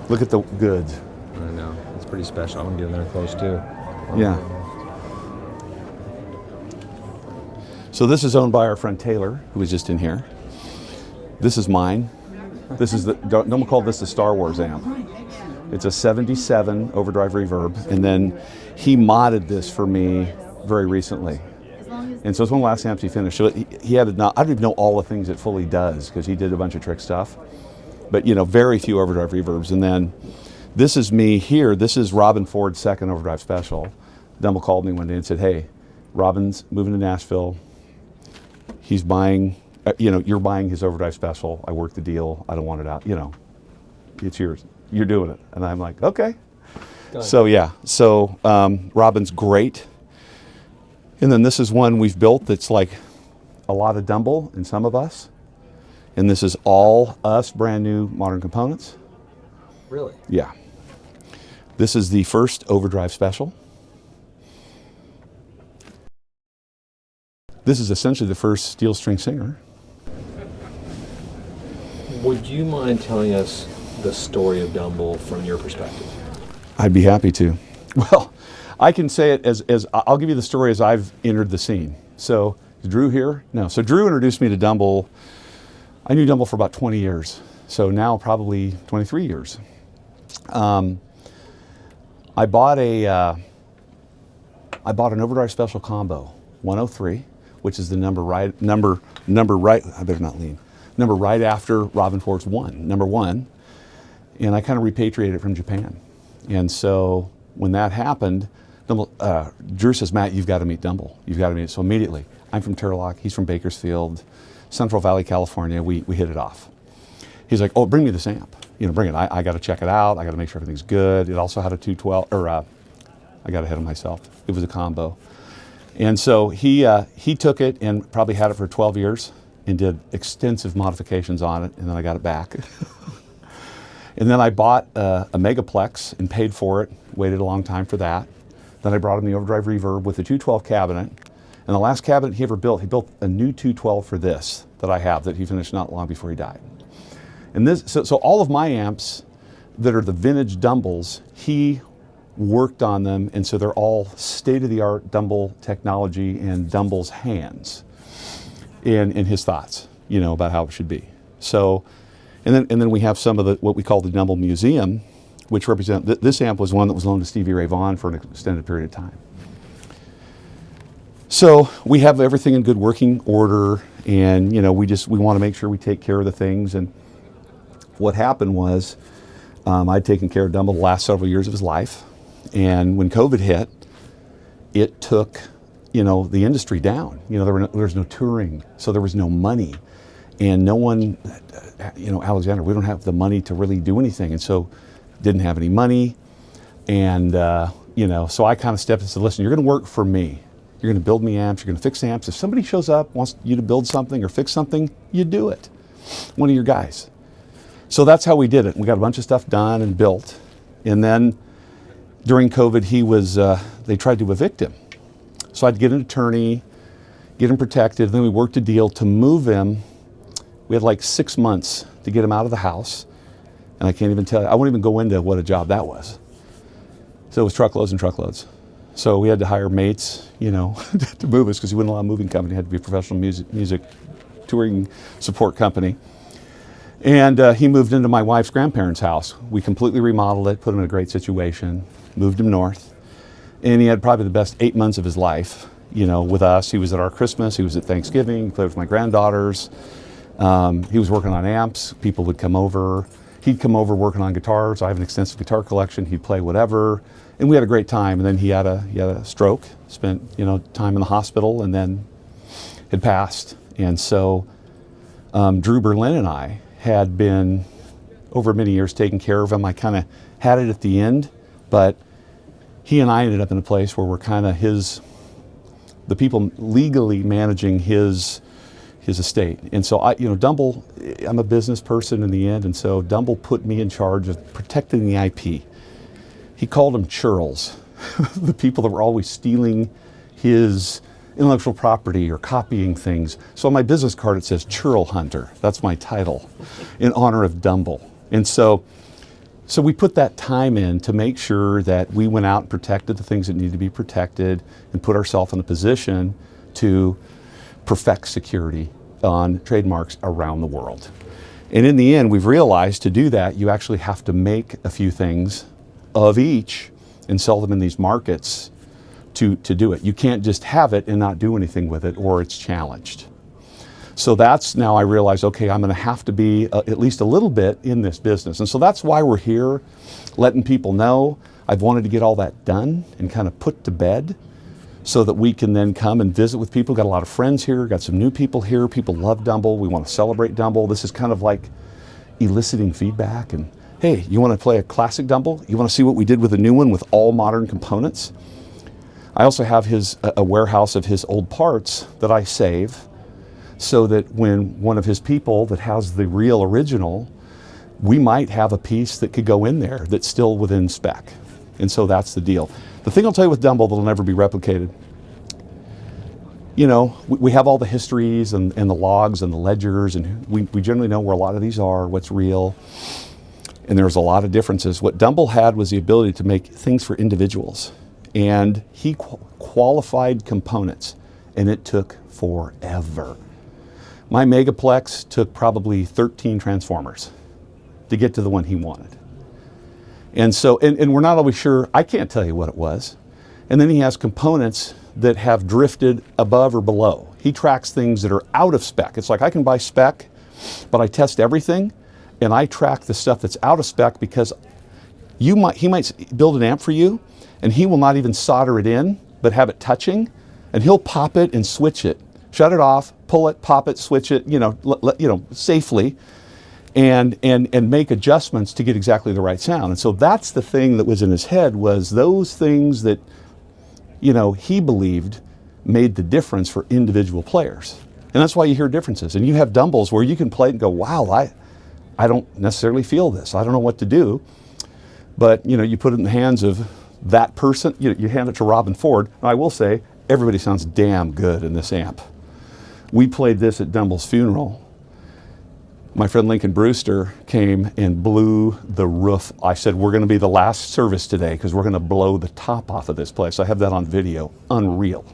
Look at the goods. I know. It's pretty special. I want to get in there close too. Yeah. So this is owned by our friend Taylor, who was just in here. This is mine. This is don't call this the Star Wars amp. It's a 77 overdrive reverb, and then he modded this for me very recently. And so it's one of the last amps he finished. So he had I don't even know all the things it fully does because he did a bunch of trick stuff, but very few overdrive reverbs. And then this is me here. This is Robin Ford's second overdrive special. Dumble called me one day and said, "Hey, Robin's moving to Nashville. He's buying, you're buying his overdrive special. I worked the deal. I don't want it out. It's yours. You're doing it." And I'm like, okay. So yeah, Robin's great. And then this is one we've built that's like a lot of Dumble and some of us. And this is all us, brand new modern components. Really? Yeah. This is the first overdrive special. This is essentially the first steel string singer. Would you mind telling us the story of Dumble from your perspective? I'd be happy to. Well, I can say it as I'll give you the story as I've entered the scene. So, is Drew here? No. So Drew introduced me to Dumble. I knew Dumble for about 20 years. So now probably 23 years. I bought an overdrive special combo, 103, which is the number right. I better not lean. Number right after Robin Ford's number one, and I kind of repatriated it from Japan. And so when that happened, Drew says, "Matt, you've got to meet Dumble. You've got to meet it." So immediately, I'm from Turlock, he's from Bakersfield, Central Valley, California. We hit it off. He's like, "Oh, bring me this amp. Bring it. I got to check it out. I got to make sure everything's good." It also had a 212, I got ahead of myself. It was a combo. And so he took it and probably had it for 12 years and did extensive modifications on it, and then I got it back. And then I bought a Megaplex and paid for it, waited a long time for that. Then I brought him the overdrive reverb with the 212 cabinet. And the last cabinet he ever built, he built a new 212 for this that I have that he finished not long before he died. And so all of my amps that are the vintage Dumbles, he worked on them, and so they're all state-of-the-art Dumble technology and Dumble's hands in his thoughts, about how it should be. So, and then we have some of what we call the Dumble Museum, which represent this amp was one that was loaned to Stevie Ray Vaughan for an extended period of time. So we have everything in good working order, and we want to make sure we take care of the things. And what happened was, I'd taken care of Dumble the last several years of his life, and when COVID hit, it took the industry down. There was no touring, so there was no money, and no one, Alexander, we don't have the money to really do anything, and so didn't have any money, and so I kind of stepped in and said, "Listen, you're going to work for me. You're going to build me amps. You're going to fix amps. If somebody shows up, wants you to build something or fix something, you do it. One of your guys." So that's how we did it. We got a bunch of stuff done and built, and then during COVID, they tried to evict him. So I'd get an attorney, get him protected, and then we worked a deal to move him. We had like 6 months to get him out of the house. And I can't even tell you, I won't even go into what a job that was. So it was truckloads and truckloads. So we had to hire mates, to move us because he wouldn't allow a moving company. It had to be a professional music touring support company. And he moved into my wife's grandparents' house. We completely remodeled it, put him in a great situation, moved him north. And he had probably the best 8 months of his life, with us. He was at our Christmas, he was at Thanksgiving, he played with my granddaughters. He was working on amps, people would come over. He'd come over working on guitars. I have an extensive guitar collection. He'd play whatever. And we had a great time. And then he had a stroke, spent, time in the hospital, and then had passed. And so Drew Berlin and I had been, over many years, taking care of him. I kind of had it at the end, but he and I ended up in a place where we're kind of the people legally managing his estate. And so Dumble, I'm a business person in the end, and so Dumble put me in charge of protecting the IP. He called them churls, the people that were always stealing his intellectual property or copying things. So on my business card it says Churl Hunter. That's my title in honor of Dumble. And so So we put that time in to make sure that we went out and protected the things that need to be protected and put ourselves in a position to perfect security on trademarks around the world. And in the end, we've realized to do that, you actually have to make a few things of each and sell them in these markets to do it. You can't just have it and not do anything with it, or it's challenged. So that's now I realize, okay, I'm going to have to be at least a little bit in this business. And so that's why we're here, letting people know. I've wanted to get all that done and kind of put to bed so that we can then come and visit with people. Got a lot of friends here, got some new people here. People love Dumble. We want to celebrate Dumble. This is kind of like eliciting feedback. And hey, you want to play a classic Dumble? You want to see what we did with a new one with all modern components? I also have a warehouse of his old parts that I save, so that when one of his people that has the real original, we might have a piece that could go in there that's still within spec. And so that's the deal. The thing I'll tell you with Dumble that'll never be replicated, you know, we have all the histories and the logs and the ledgers, and we generally know where a lot of these are, what's real, and there's a lot of differences. What Dumble had was the ability to make things for individuals, and he qualified components, and it took forever. My Megaplex took probably 13 transformers to get to the one he wanted. And so, and we're not always sure, I can't tell you what it was. And then he has components that have drifted above or below. He tracks things that are out of spec. It's like I can buy spec, but I test everything, and I track the stuff that's out of spec because he might build an amp for you, and he will not even solder it in, but have it touching, and he'll pop it and switch it. Shut it off, pull it, pop it, switch it, safely, and make adjustments to get exactly the right sound. And so that's the thing that was in his head, was those things that, he believed made the difference for individual players. And that's why you hear differences. And you have Dumbles where you can play it and go, wow, I don't necessarily feel this. I don't know what to do. But, you put it in the hands of that person, you hand it to Robin Ford. And I will say, everybody sounds damn good in this amp. We played this at Dumble's funeral. My friend Lincoln Brewster came and blew the roof. I said, we're going to be the last service today because we're going to blow the top off of this place. I have that on video. Unreal.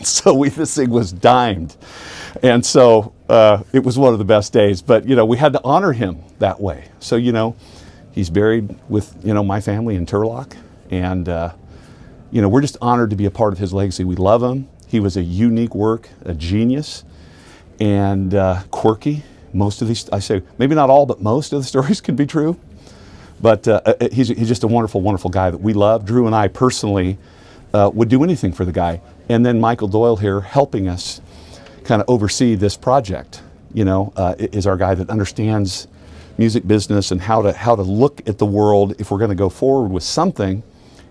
So this thing was dimed. And so it was one of the best days. But, we had to honor him that way. So, he's buried with, my family in Turlock. And, we're just honored to be a part of his legacy. We love him. He was a unique work, a genius, and quirky. Most of these, I say, maybe not all, but most of the stories can be true. But he's just a wonderful, wonderful guy that we love. Drew and I personally would do anything for the guy. And then Michael Doyle here helping us kind of oversee this project, is our guy that understands music business and how to look at the world if we're going to go forward with something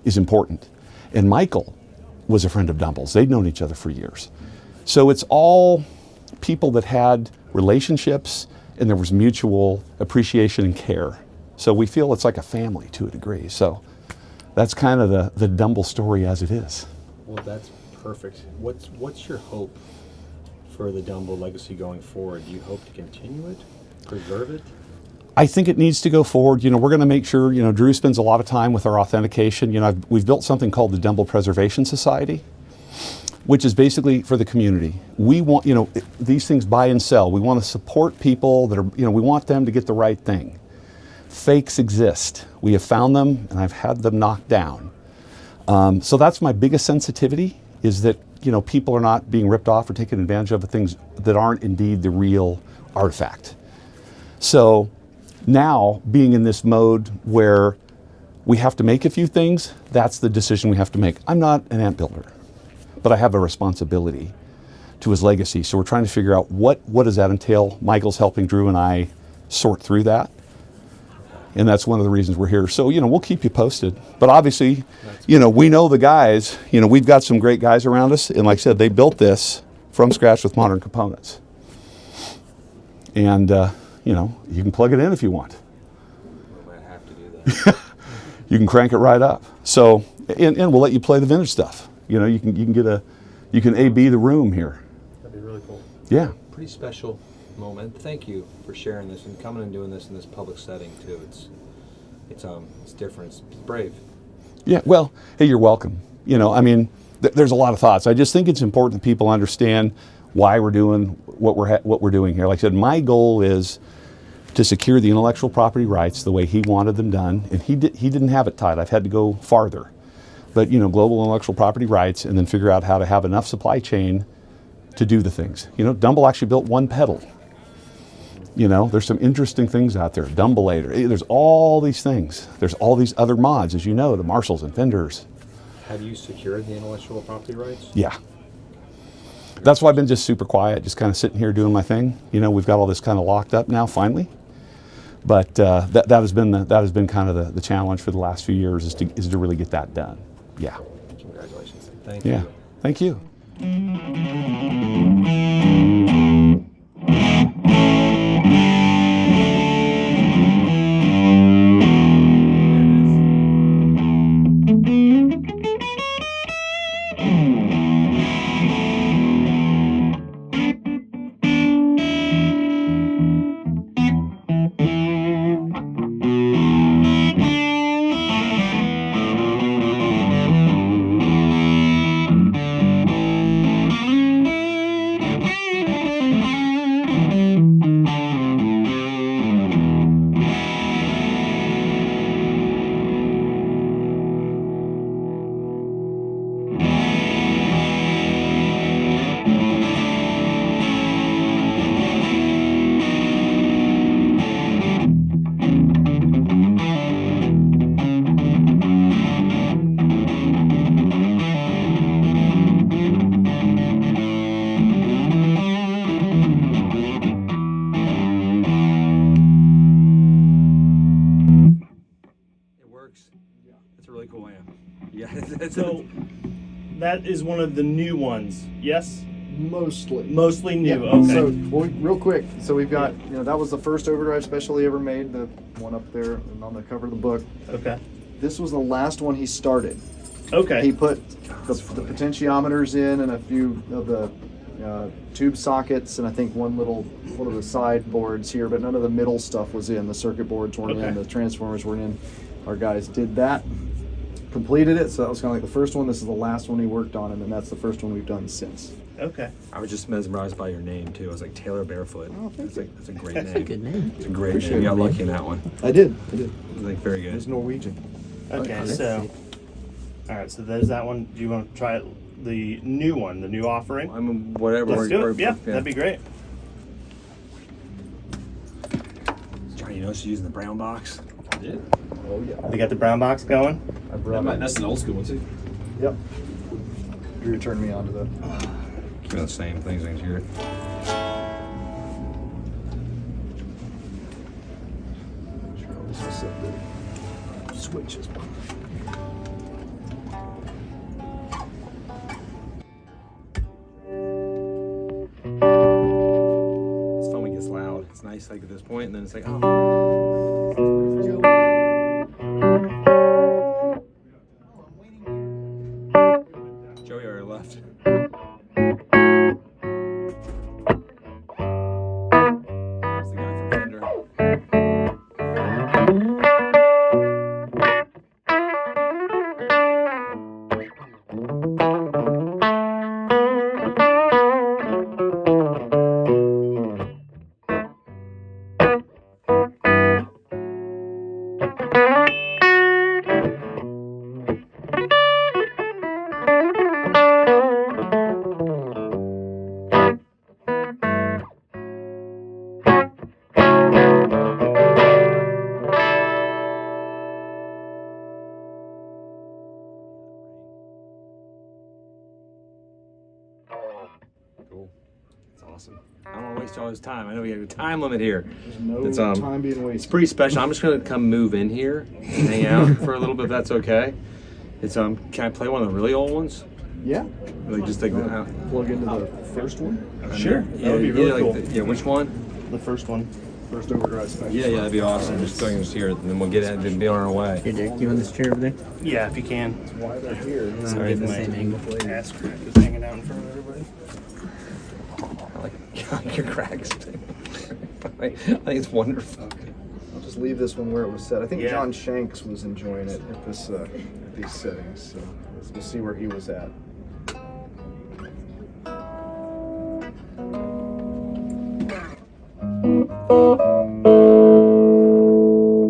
is important. And Michael was a friend of Dumble's. They'd known each other for years. So it's all people that had relationships and there was mutual appreciation and care. So we feel it's like a family to a degree. So that's kind of the Dumble story as it is. Well, that's perfect. What's your hope for the Dumble legacy going forward? Do you hope to continue it, preserve it? I think it needs to go forward. We're going to make sure, Drew spends a lot of time with our authentication. We've built something called the Dumble Preservation Society, which is basically for the community. We want, these things buy and sell. We want to support people that are, we want them to get the right thing. Fakes exist. We have found them and I've had them knocked down. So that's my biggest sensitivity, is that, people are not being ripped off or taken advantage of things that aren't indeed the real artifact. So now, being in this mode where we have to make a few things, that's the decision we have to make. I'm not an amp builder, but I have a responsibility to his legacy. So we're trying to figure out what does that entail. Michael's helping Drew and I sort through that. And that's one of the reasons we're here. So, we'll keep you posted. But obviously, we know the guys. We've got some great guys around us. And like I said, they built this from scratch with modern components. And, you can plug it in if you want. We might have to do that. You can crank it right up. So, and we'll let you play the vintage stuff. You can A/B the room here. That'd be really cool. Yeah. Pretty special moment. Thank you for sharing this and coming and doing this in this public setting too. It's different. It's brave. Yeah, well, hey, you're welcome. You know, I mean, there's a lot of thoughts. I just think it's important that people understand why we're doing what we're doing here. Like I said, my goal is to secure the intellectual property rights the way he wanted them done, and he didn't have it tied. I've had to go farther. But, you know, global intellectual property rights, and then figure out how to have enough supply chain to do the things. You know, Dumble actually built one pedal. You know, there's some interesting things out there. Dumbleator, there's all these things. There's all these other mods, as you know, the Marshalls and Fenders. Have you secured the intellectual property rights? Yeah. That's why I've been just super quiet, just kind of sitting here doing my thing. You know, we've got all this kind of locked up now, finally. But that has been kind of the challenge for the last few years is to really get that done. Yeah. Congratulations. Thank Yeah. you. Thank you. That's a really cool amp. Yeah. So that is one of the new ones, yes? Mostly. Mostly new, Yeah. okay. So, real quick, so we've got, that was the first overdrive special he ever made, the one up there and on the cover of the book. Okay. This was the last one he started. Okay. He put the potentiometers in and a few of the tube sockets and I think one of the side boards here, but none of the middle stuff was in. The circuit boards weren't in, Okay. the transformers weren't in. Our guys did that, completed it, so that was kind of like the first one. This is the last one he worked on, and then that's the first one we've done since. Okay. I was just mesmerized by your name too. I was like Taylor Barefoot. Oh, thank you. That's a great That's name. a good name. It's a great Appreciate name. You got it, man. lucky in that one. I did. It was like very It was good. Norwegian. Okay, Okay. so, all right, so there's that one. Do you want to try the new one, the new offering? I mean, whatever. Let's do it. Yeah, that'd be great. Johnny, you know she's using the brown box. I did. Oh yeah. They got the brown box going. I brought That's an old school one too. Yep. Drew turned me on to the. Doing the same things here. Switches. It's fun when it gets loud. It's nice like at this point, and then it's like, oh. Joey already left. There's the guy from Fender. Cool. That's awesome. I don't want to waste all his time. I know we have a time limit here. There's no It's, time being It's wasted. pretty special. I'm just gonna come move in here and hang out for a little bit if that's okay. It's can I play one of the really old ones? Yeah. Like just like Plug into the first one. Sure. That would be really cool. yeah, which one? The first one. First overdrive special. Yeah, that'd be awesome. Just throwing us here, and then we'll get it and be on our way. Here, Dick, you want this chair over there? Yeah, if you can. Why they're here. Sorry, Get the my same angle. ass crack is hanging out in front of everybody. I like your cracks. I think it's wonderful. just leave this one where it was set. I think Yeah. John Shanks was enjoying it at this at these settings. So we'll see where he was at.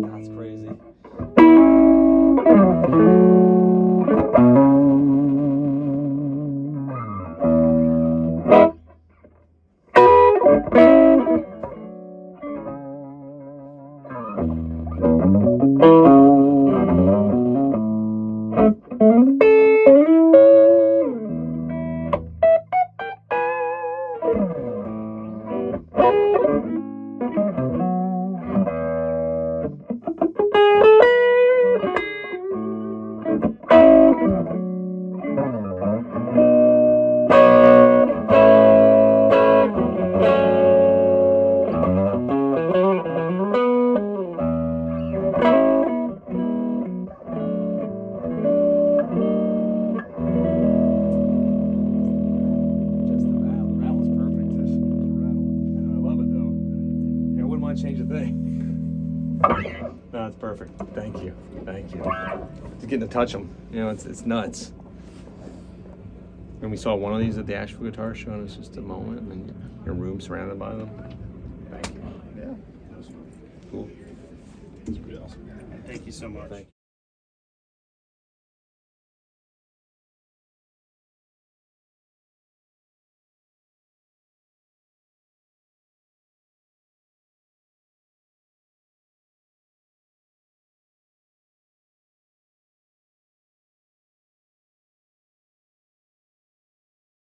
That's crazy. Change a thing. No, it's perfect. Thank you. Thank you. Just getting to touch them, you know, it's nuts. And we saw one of these at the Asheville Guitar Show, and it was just a moment, and then your room surrounded by them. Thank you. Yeah. Cool. Thank you so much. Thank you.